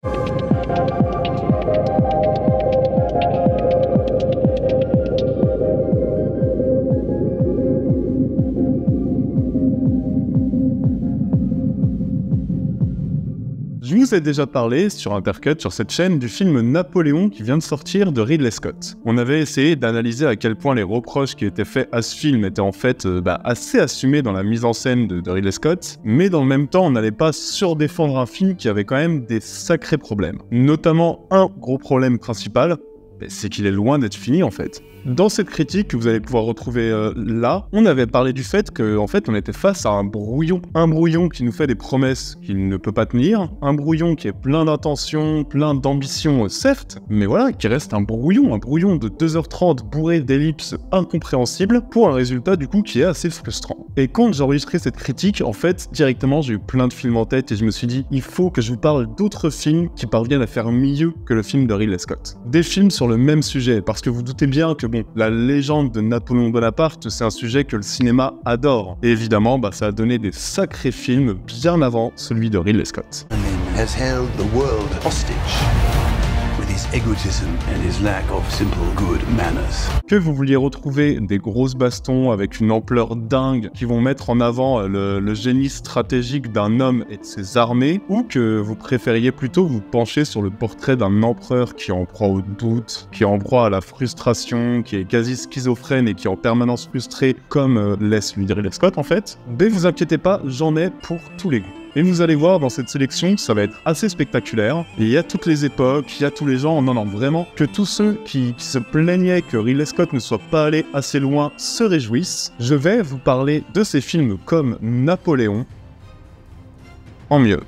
Je vous ai déjà parlé sur Intercut, sur cette chaîne, du film Napoléon qui vient de sortir de Ridley Scott. On avait essayé d'analyser à quel point les reproches qui étaient faits à ce film étaient en fait assez assumés dans la mise en scène de Ridley Scott, mais dans le même temps on n'allait pas surdéfendre un film qui avait quand même des sacrés problèmes. Notamment un gros problème principal, c'est qu'il est loin d'être fini en fait. Dans cette critique que vous allez pouvoir retrouver là, on avait parlé du fait qu'en fait on était face à un brouillon qui nous fait des promesses qu'il ne peut pas tenir, un brouillon qui est plein d'intentions, plein d'ambitions certes, mais voilà, qui reste un brouillon de 2h30 bourré d'ellipses incompréhensibles pour un résultat du coup qui est assez frustrant. Et quand j'ai enregistré cette critique, en fait, directement j'ai eu plein de films en tête et je me suis dit, il faut que je vous parle d'autres films qui parviennent à faire mieux que le film de Ridley Scott. Des films sur le même sujet, parce que vous doutez bien que bon, la légende de Napoléon Bonaparte, c'est un sujet que le cinéma adore. Et évidemment, ça a donné des sacrés films bien avant celui de Ridley Scott. Has held the world hostage with his egotism and his lack of simple good manners. Que vous vouliez retrouver des grosses bastons avec une ampleur dingue qui vont mettre en avant le génie stratégique d'un homme et de ses armées, ou que vous préfériez plutôt vous pencher sur le portrait d'un empereur qui est en proie au doute, qui est en proie à la frustration, qui est quasi schizophrène et qui est en permanence frustré comme laisse lui dire Ridley Scott en fait, mais vous inquiétez pas, j'en ai pour tous les goûts. Et vous allez voir dans cette sélection, ça va être assez spectaculaire. Et il y a toutes les époques, il y a tous les gens, non, vraiment, que tous ceux qui se plaignaient que Ridley Scott ne soit pas allé assez loin se réjouissent. Je vais vous parler de ces films comme Napoléon, en mieux.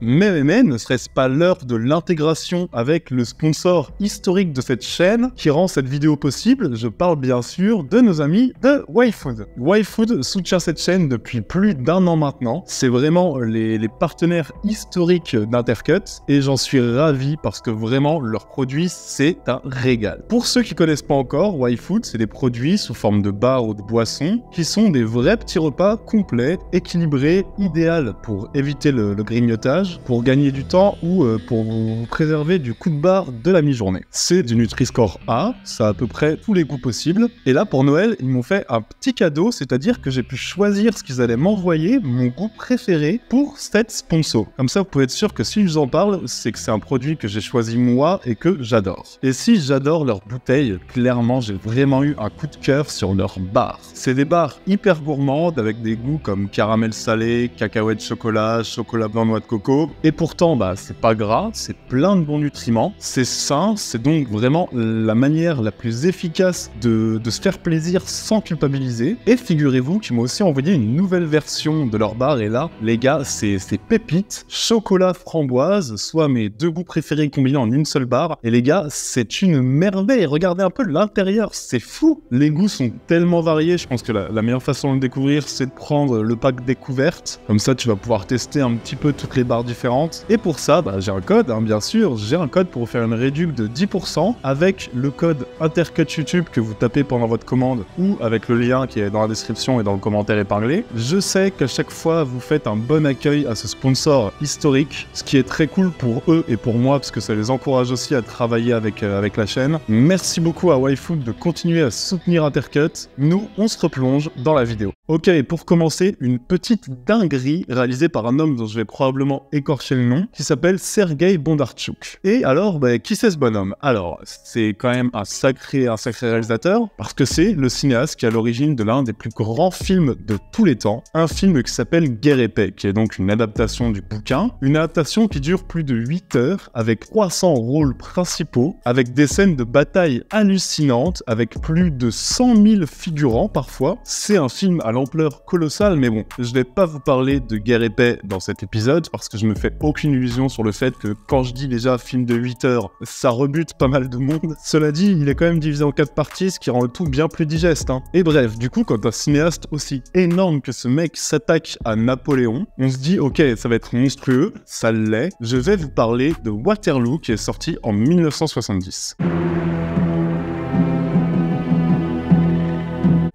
Mais ne serait-ce pas l'heure de l'intégration avec le sponsor historique de cette chaîne qui rend cette vidéo possible? Je parle bien sûr de nos amis de YFood. YFood soutient cette chaîne depuis plus d'1 an maintenant. C'est vraiment les partenaires historiques d'Intercut et j'en suis ravi parce que vraiment leurs produits c'est un régal. Pour ceux qui connaissent pas encore, YFood c'est des produits sous forme de bars ou de boissons qui sont des vrais petits repas complets, équilibrés, idéal pour éviter le grignotage, pour gagner du temps ou pour vous préserver du coup de barre de la mi-journée. C'est du Nutri-Score A, ça a à peu près tous les goûts possibles. Et là, pour Noël, ils m'ont fait un petit cadeau, c'est-à-dire que j'ai pu choisir ce qu'ils allaient m'envoyer, mon goût préféré pour cette sponsor. Comme ça, vous pouvez être sûr que si je vous en parle, c'est que c'est un produit que j'ai choisi moi et que j'adore. Et si j'adore leurs bouteilles, clairement, j'ai vraiment eu un coup de cœur sur leurs bars. C'est des bars hyper gourmandes avec des goûts comme caramel salé, cacahuète chocolat, chocolat blanc noix de coco. Et pourtant, c'est pas gras, c'est plein de bons nutriments, c'est sain, c'est donc vraiment la manière la plus efficace de se faire plaisir sans culpabiliser. Et figurez-vous qu'ils m'ont aussi envoyé une nouvelle version de leur bar, et là, les gars, c'est pépites, chocolat framboise, soit mes 2 goûts préférés combinés en une seule barre. Et les gars, c'est une merveille, regardez un peu l'intérieur, c'est fou. Les goûts sont tellement variés, je pense que la meilleure façon de le découvrir, c'est de prendre le pack découverte. Comme ça, tu vas pouvoir tester un petit peu toutes les barres différentes. Et pour ça, j'ai un code, bien sûr, j'ai un code pour vous faire une réduction de 10% avec le code Intercut YouTube que vous tapez pendant votre commande ou avec le lien qui est dans la description et dans le commentaire épinglé. Je sais qu'à chaque fois, vous faites un bon accueil à ce sponsor historique, ce qui est très cool pour eux et pour moi parce que ça les encourage aussi à travailler avec la chaîne. Merci beaucoup à YFood de continuer à soutenir Intercut. Nous, on se replonge dans la vidéo. Ok, pour commencer, une petite dinguerie réalisée par un homme dont je vais probablement écorcher le nom, qui s'appelle Sergueï Bondarchuk. Et alors, qui c'est ce bonhomme? Alors, c'est quand même un sacré réalisateur, parce que c'est le cinéaste qui est à l'origine de l'un des plus grands films de tous les temps, un film qui s'appelle Guerre et Paix, qui est donc une adaptation du bouquin, une adaptation qui dure plus de 8 heures, avec 300 rôles principaux, avec des scènes de bataille hallucinantes, avec plus de 100 000 figurants parfois. C'est un film à l'ampleur colossale, mais bon, je vais pas vous parler de Guerre et Paix dans cet épisode, parce que je me fais fait aucune illusion sur le fait que quand je dis déjà film de 8 heures, ça rebute pas mal de monde. Cela dit, il est quand même divisé en 4 parties, ce qui rend le tout bien plus digeste. Et bref, du coup, quand un cinéaste aussi énorme que ce mec s'attaque à Napoléon, on se dit ok, ça va être monstrueux, ça l'est. Je vais vous parler de Waterloo qui est sorti en 1970.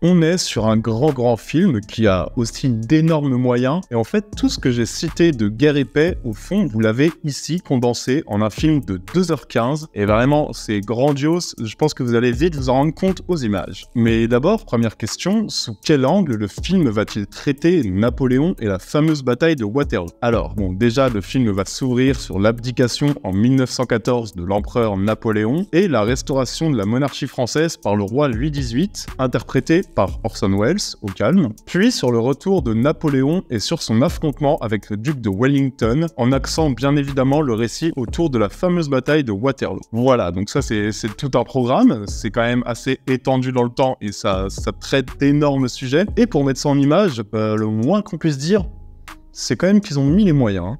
On est sur un grand film qui a aussi d'énormes moyens, et en fait tout ce que j'ai cité de Guerre et Paix, au fond vous l'avez ici condensé en un film de 2h15, et vraiment c'est grandiose, je pense que vous allez vite vous en rendre compte aux images. Mais d'abord, première question, sous quel angle le film va-t-il traiter Napoléon et la fameuse bataille de Waterloo? Alors bon, déjà le film va s'ouvrir sur l'abdication en 1914 de l'empereur Napoléon et la restauration de la monarchie française par le roi Louis XVIII, interprété par Orson Welles, au calme, puis sur le retour de Napoléon et sur son affrontement avec le duc de Wellington, en axant bien évidemment le récit autour de la fameuse bataille de Waterloo. Voilà, donc ça c'est tout un programme, c'est quand même assez étendu dans le temps et ça traite d'énormes sujets, et pour mettre ça en image, le moins qu'on puisse dire, c'est quand même qu'ils ont mis les moyens.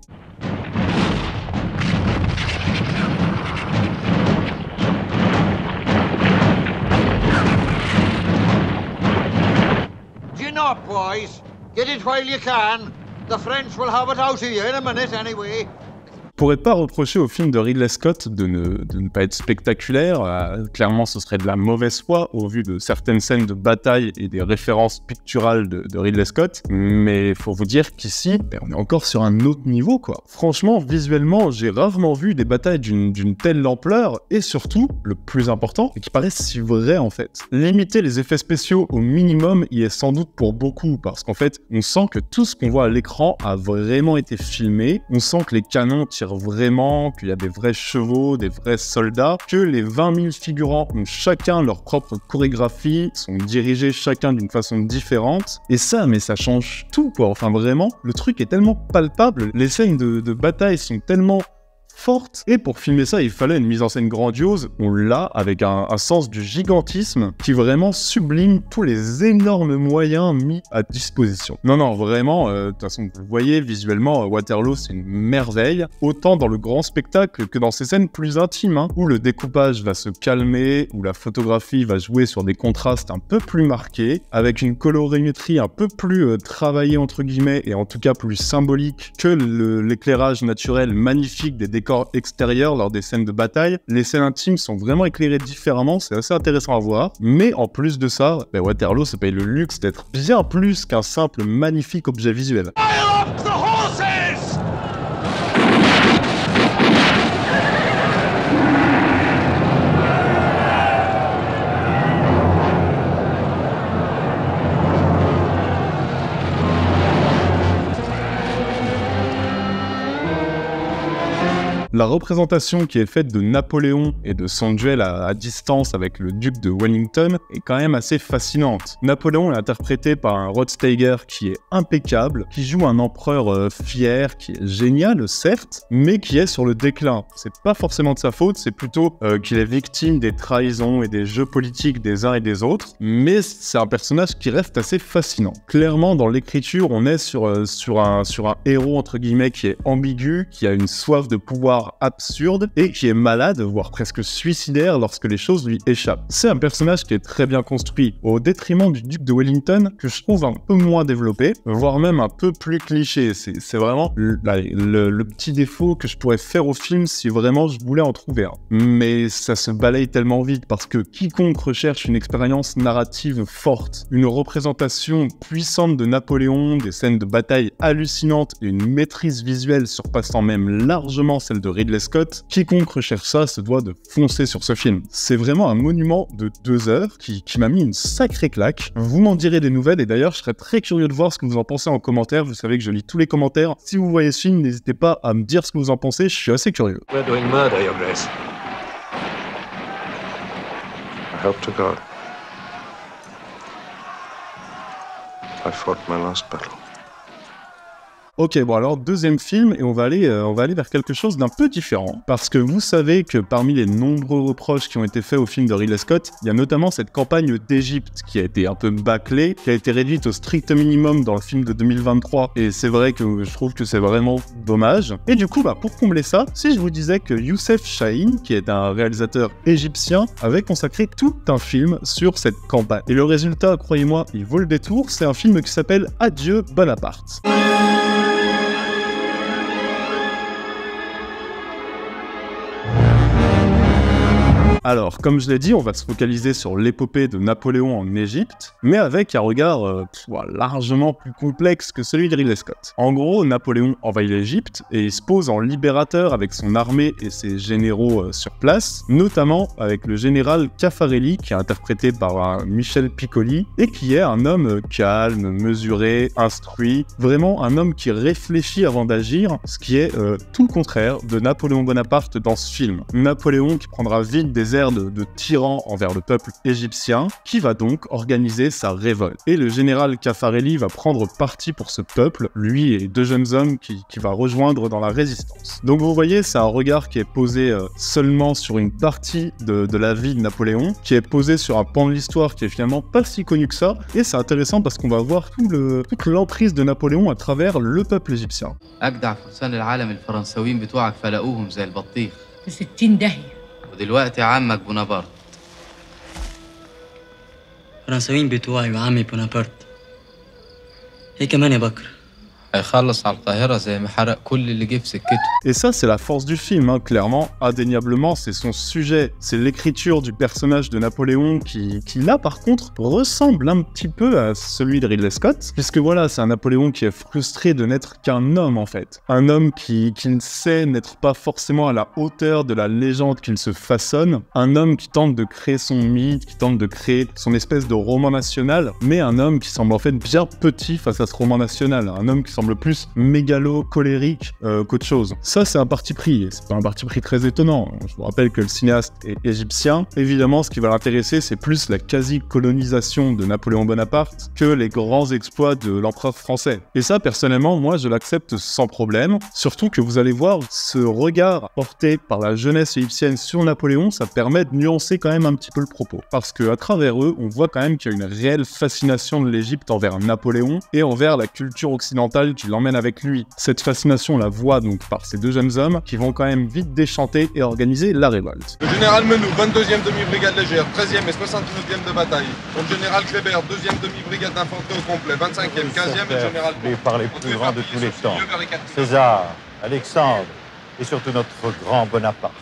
Boys, get it while you can. The French will have it out of you in a minute anyway. Je pourrais pas reprocher au film de Ridley Scott de ne pas être spectaculaire, clairement ce serait de la mauvaise foi au vu de certaines scènes de bataille et des références picturales de Ridley Scott, mais faut vous dire qu'ici, on est encore sur un autre niveau quoi. Franchement, visuellement, j'ai rarement vu des batailles d'une telle ampleur, et surtout, le plus important, et qui paraissent si vrai en fait. Limiter les effets spéciaux au minimum y est sans doute pour beaucoup, parce qu'en fait, on sent que tout ce qu'on voit à l'écran a vraiment été filmé, on sent que les canons tirent vraiment, qu'il y a des vrais chevaux, des vrais soldats, que les 20 000 figurants ont chacun leur propre chorégraphie, sont dirigés chacun d'une façon différente, et ça, mais ça change tout quoi, enfin vraiment, le truc est tellement palpable, les scènes de bataille sont tellement forte, et pour filmer ça il fallait une mise en scène grandiose. On l'a avec un sens du gigantisme qui vraiment sublime tous les énormes moyens mis à disposition. Non vraiment, de toute façon vous le voyez visuellement, Waterloo c'est une merveille, autant dans le grand spectacle que dans ces scènes plus intimes, où le découpage va se calmer, où la photographie va jouer sur des contrastes un peu plus marqués, avec une colorimétrie un peu plus travaillée entre guillemets, et en tout cas plus symbolique que l'éclairage naturel magnifique des décors extérieurs lors des scènes de bataille. Les scènes intimes sont vraiment éclairées différemment, c'est assez intéressant à voir, mais en plus de ça, Waterloo se paye le luxe d'être bien plus qu'un simple magnifique objet visuel. La représentation qui est faite de Napoléon et de son duel à distance avec le duc de Wellington est quand même assez fascinante. Napoléon est interprété par un Rod Steiger qui est impeccable, qui joue un empereur fier, qui est génial certes, mais qui est sur le déclin. C'est pas forcément de sa faute, c'est plutôt qu'il est victime des trahisons et des jeux politiques des uns et des autres, mais c'est un personnage qui reste assez fascinant. Clairement, dans l'écriture, on est sur un héros entre guillemets qui est ambigu, qui a une soif de pouvoir absurde et qui est malade, voire presque suicidaire lorsque les choses lui échappent. C'est un personnage qui est très bien construit, au détriment du duc de Wellington, que je trouve un peu moins développé, voire même un peu plus cliché. C'est vraiment le petit défaut que je pourrais faire au film si vraiment je voulais en trouver un. Mais ça se balaye tellement vite parce que quiconque recherche une expérience narrative forte, une représentation puissante de Napoléon, des scènes de bataille hallucinantes et une maîtrise visuelle surpassant même largement celle de Ridley Scott, quiconque recherche ça se doit de foncer sur ce film. C'est vraiment un monument de 2 heures qui m'a mis une sacrée claque. Vous m'en direz des nouvelles, et d'ailleurs je serais très curieux de voir ce que vous en pensez en commentaire. Vous savez que je lis tous les commentaires. Si vous voyez ce film, n'hésitez pas à me dire ce que vous en pensez, je suis assez curieux. We're doing murder, Your Grace. I help to God. I fought my last battle. Ok, bon alors deuxième film et on va aller vers quelque chose d'un peu différent. Parce que vous savez que parmi les nombreux reproches qui ont été faits au film de Ridley Scott, il y a notamment cette campagne d'Égypte qui a été un peu bâclée, qui a été réduite au strict minimum dans le film de 2023. Et c'est vrai que je trouve que c'est vraiment dommage. Et du coup, pour combler ça, si je vous disais que Youssef Chahine, qui est un réalisateur égyptien, avait consacré tout un film sur cette campagne. Et le résultat, croyez-moi, il vaut le détour, c'est un film qui s'appelle Adieu Bonaparte. Alors, comme je l'ai dit, on va se focaliser sur l'épopée de Napoléon en Égypte, mais avec un regard largement plus complexe que celui de Ridley Scott. En gros, Napoléon envahit l'Égypte et il se pose en libérateur avec son armée et ses généraux sur place, notamment avec le général Caffarelli, qui est interprété par Michel Piccoli, et qui est un homme calme, mesuré, instruit, vraiment un homme qui réfléchit avant d'agir, ce qui est tout le contraire de Napoléon Bonaparte dans ce film. Napoléon qui prendra vite des de tyran envers le peuple égyptien, qui va donc organiser sa révolte. Et le général Caffarelli va prendre parti pour ce peuple, lui et deux jeunes hommes qui va rejoindre dans la résistance. Donc vous voyez, c'est un regard qui est posé seulement sur une partie de la vie de Napoléon, qui est posé sur un pan de l'histoire qui est finalement pas si connu que ça, et c'est intéressant parce qu'on va voir toute l'emprise de Napoléon à travers le peuple égyptien. دلوقتي عمك بونابرت فرنساويين بتوعي وعمي بونابرت ايه كمان يا بكر هيخلص على القاهرة زي ما حرق كل اللي جه في سكته. Et ça, c'est la force du film, clairement, indéniablement, c'est son sujet, c'est l'écriture du personnage de Napoléon qui là, par contre, ressemble un petit peu à celui de Ridley Scott, puisque voilà, c'est un Napoléon qui est frustré de n'être qu'un homme, en fait. Un homme qui ne sait n'être pas forcément à la hauteur de la légende qu'il se façonne, un homme qui tente de créer son mythe, qui tente de créer son espèce de roman national, mais un homme qui semble en fait bien petit face à ce roman national, un homme qui semble plus mégalo, colérique qu'autre chose. Ça, c'est un parti pris, et c'est pas un parti pris très étonnant. Je vous rappelle que le cinéaste est égyptien. Évidemment, ce qui va l'intéresser, c'est plus la quasi-colonisation de Napoléon Bonaparte que les grands exploits de l'empereur français. Et ça, personnellement, moi, je l'accepte sans problème. Surtout que vous allez voir, ce regard porté par la jeunesse égyptienne sur Napoléon, ça permet de nuancer quand même un petit peu le propos. Parce qu'à travers eux, on voit quand même qu'il y a une réelle fascination de l'Égypte envers Napoléon et envers la culture occidentale qui l'emmène avec lui. Cette fascination, on la voit donc par ces deux jeunes hommes qui vont quand même vite déchanter et organiser la révolte. Le général Menou, 22e demi-brigade légère, 13e et 69e de bataille. Le général Kléber, 2e demi-brigade d'infanterie au complet, 25e, 15e et le général... Par les plus grands de tous les temps. César, Alexandre et surtout notre grand Bonaparte.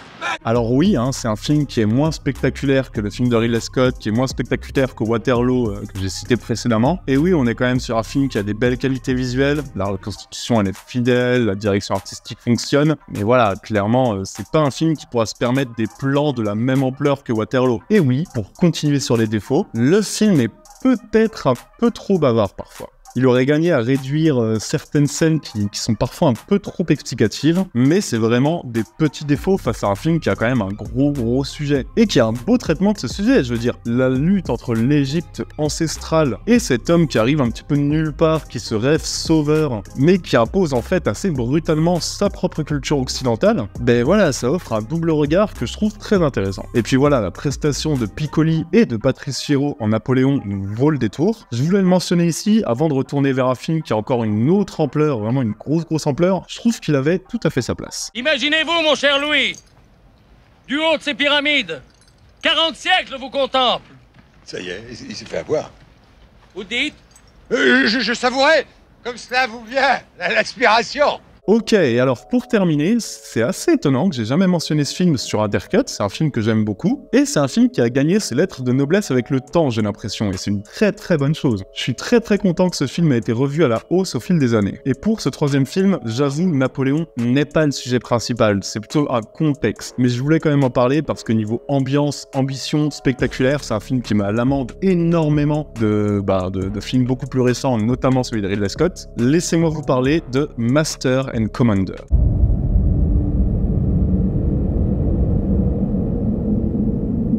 Alors oui, c'est un film qui est moins spectaculaire que le film de Ridley Scott, qui est moins spectaculaire que Waterloo, que j'ai cité précédemment. Et oui, on est quand même sur un film qui a des belles qualités visuelles, la reconstitution elle est fidèle, la direction artistique fonctionne, mais voilà, clairement, c'est pas un film qui pourra se permettre des plans de la même ampleur que Waterloo. Et oui, pour continuer sur les défauts, le film est peut-être un peu trop bavard parfois. Il aurait gagné à réduire certaines scènes qui sont parfois un peu trop explicatives, mais c'est vraiment des petits défauts face à un film qui a quand même un gros sujet, et qui a un beau traitement de ce sujet. Je veux dire, la lutte entre l'Égypte ancestrale et cet homme qui arrive un petit peu de nulle part, qui se rêve sauveur, mais qui impose en fait assez brutalement sa propre culture occidentale, ben voilà, ça offre un double regard que je trouve très intéressant. Et puis voilà, la prestation de Piccoli et de Patrice Fiero en Napoléon nous vaut le détour. Je voulais le mentionner ici, avant de tourner vers un film qui a encore une autre ampleur, vraiment une grosse ampleur, je trouve qu'il avait tout à fait sa place. Imaginez-vous, mon cher Louis, du haut de ces pyramides, 40 siècles vous contemplent. Ça y est, il s'est fait avoir. Vous dites? Je savourais, comme cela vous vient, l'aspiration. Ok, et alors pour terminer, c'est assez étonnant que j'ai jamais mentionné ce film sur Undercut, c'est un film que j'aime beaucoup, et c'est un film qui a gagné ses lettres de noblesse avec le temps, j'ai l'impression, et c'est une très bonne chose. Je suis très content que ce film ait été revu à la hausse au fil des années. Et pour ce troisième film, j'avoue, Napoléon n'est pas le sujet principal, c'est plutôt un contexte, mais je voulais quand même en parler parce que niveau ambiance, ambition, spectaculaire, c'est un film qui m'a à l'amende énormément de films beaucoup plus récents, notamment celui de Ridley Scott. Laissez-moi vous parler de Master and Commander.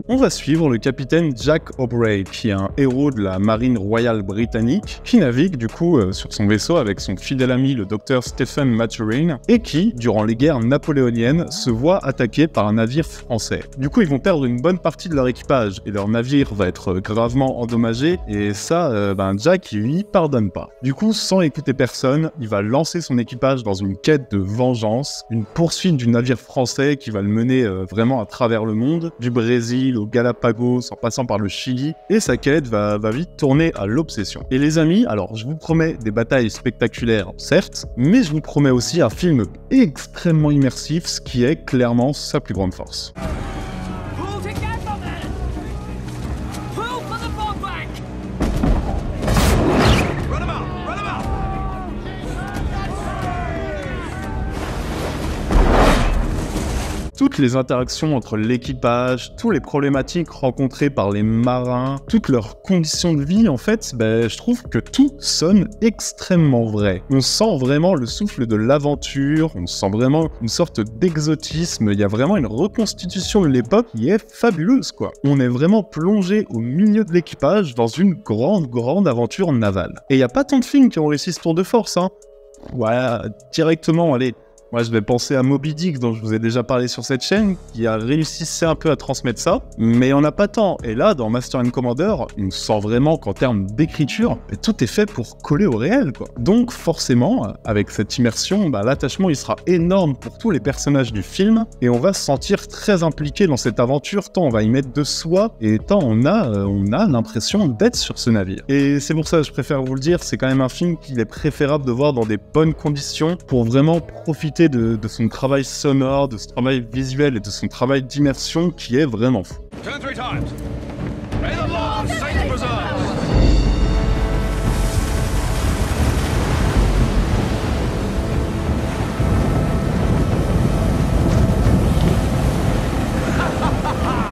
on va suivre le capitaine Jack Aubrey, qui est un héros de la marine royale britannique, qui navigue du coup sur son vaisseau avec son fidèle ami le docteur Stephen Maturin, et qui, durant les guerres napoléoniennes, se voit attaqué par un navire français. Du coup, ils vont perdre une bonne partie de leur équipage, et leur navire va être gravement endommagé, et ça, Jack, il lui pardonne pas. Du coup, sans écouter personne, il va lancer son équipage dans une quête de vengeance, une poursuite du navire français qui va le mener vraiment à travers le monde, du Brésil au Galapagos, en passant par le Chili, et sa quête va vite tourner à l'obsession. Et les amis, alors je vous promets des batailles spectaculaires, certes, mais je vous promets aussi un film extrêmement immersif, ce qui est clairement sa plus grande force. Toutes les interactions entre l'équipage, toutes les problématiques rencontrées par les marins, toutes leurs conditions de vie, en fait, je trouve que tout sonne extrêmement vrai. On sent vraiment le souffle de l'aventure, on sent vraiment une sorte d'exotisme, il y a vraiment une reconstitution de l'époque qui est fabuleuse, quoi. On est vraiment plongé au milieu de l'équipage dans une grande aventure navale. Et il n'y a pas tant de films qui ont réussi ce tour de force, hein. Ouais, directement, allez. Moi, je vais penser à Moby Dick, dont je vous ai déjà parlé sur cette chaîne, qui a réussi un peu à transmettre ça, mais on n'a pas tant. Et là, dans Master and Commander, on sent vraiment qu'en termes d'écriture, tout est fait pour coller au réel, quoi. Donc, forcément, avec cette immersion, l'attachement, il sera énorme pour tous les personnages du film, et on va se sentir très impliqué dans cette aventure, tant on va y mettre de soi, et tant on a l'impression d'être sur ce navire. Et c'est pour ça que je préfère vous le dire, c'est quand même un film qu'il est préférable de voir dans des bonnes conditions, pour vraiment profiter de son travail sonore, de son travail visuel et de son travail d'immersion qui est vraiment fou. Turn 3 times. May the Lord saints preserve.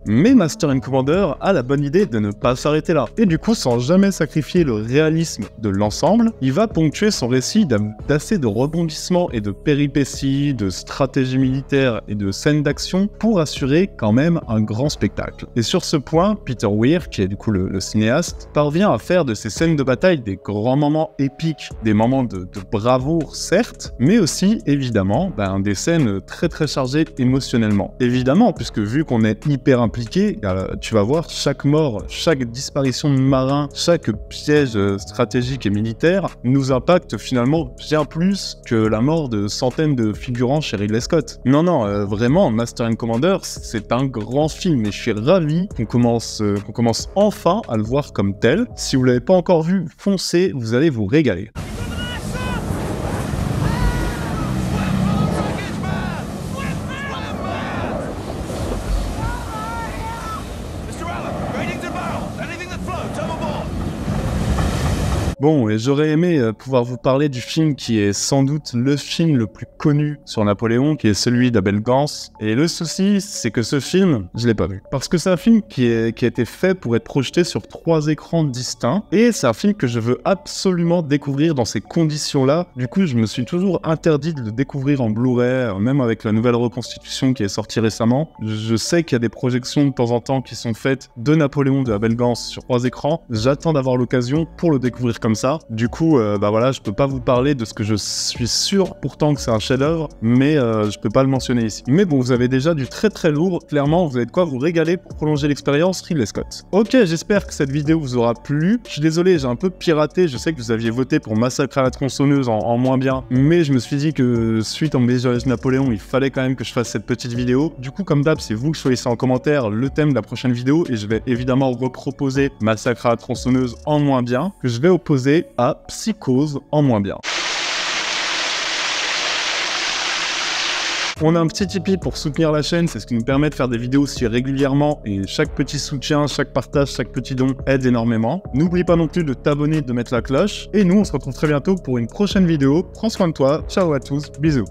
Mais Master and Commander a la bonne idée de ne pas s'arrêter là. Et du coup, sans jamais sacrifier le réalisme de l'ensemble, il va ponctuer son récit d'assez de rebondissements et de péripéties, de stratégies militaires et de scènes d'action pour assurer quand même un grand spectacle. Et sur ce point, Peter Weir, qui est du coup le cinéaste, parvient à faire de ces scènes de bataille des grands moments épiques, des moments de bravoure certes, mais aussi évidemment des scènes très chargées émotionnellement. Évidemment, puisque vu qu'on est hyper impliqué, tu vas voir chaque mort, chaque disparition de marin, chaque piège stratégique et militaire nous impacte finalement bien plus que la mort de centaines de figurants chez Ridley Scott. Non, vraiment, Master and Commander, c'est un grand film et je suis ravi qu'on commence enfin à le voir comme tel. Si vous l'avez pas encore vu, foncez, vous allez vous régaler. Bon, et j'aurais aimé pouvoir vous parler du film qui est sans doute le film le plus connu sur Napoléon, qui est celui d'Abel Gans. Et le souci, c'est que ce film, je l'ai pas vu. Parce que c'est un film qui a été fait pour être projeté sur 3 écrans distincts. Et c'est un film que je veux absolument découvrir dans ces conditions-là. Du coup, je me suis toujours interdit de le découvrir en Blu-ray, même avec la nouvelle reconstitution qui est sortie récemment. Je sais qu'il y a des projections de temps en temps qui sont faites de Napoléon de Abel Gans sur 3 écrans. J'attends d'avoir l'occasion pour le découvrir comme ça. Du coup, voilà, je peux pas vous parler de ce que je suis sûr pourtant que c'est un chef-d'œuvre, mais je peux pas le mentionner ici. Mais bon, vous avez déjà du très lourd, clairement, vous avez de quoi vous régaler pour prolonger l'expérience Ridley Scott. Ok, j'espère que cette vidéo vous aura plu. Je suis désolé, j'ai un peu piraté, je sais que vous aviez voté pour Massacre à la tronçonneuse en moins bien, mais je me suis dit que suite en Visionnage Napoléon, il fallait quand même que je fasse cette petite vidéo. Du coup, comme d'hab, c'est vous qui choisissez en commentaire le thème de la prochaine vidéo, et je vais évidemment reproposer Massacre à la tronçonneuse en moins bien, que je vais opposer à Psychose en moins bien. On a un petit Tipeee pour soutenir la chaîne, c'est ce qui nous permet de faire des vidéos aussi régulièrement, et chaque petit soutien, chaque partage, chaque petit don aide énormément. N'oublie pas non plus de t'abonner, de mettre la cloche, et nous on se retrouve très bientôt pour une prochaine vidéo. Prends soin de toi, ciao à tous, bisous.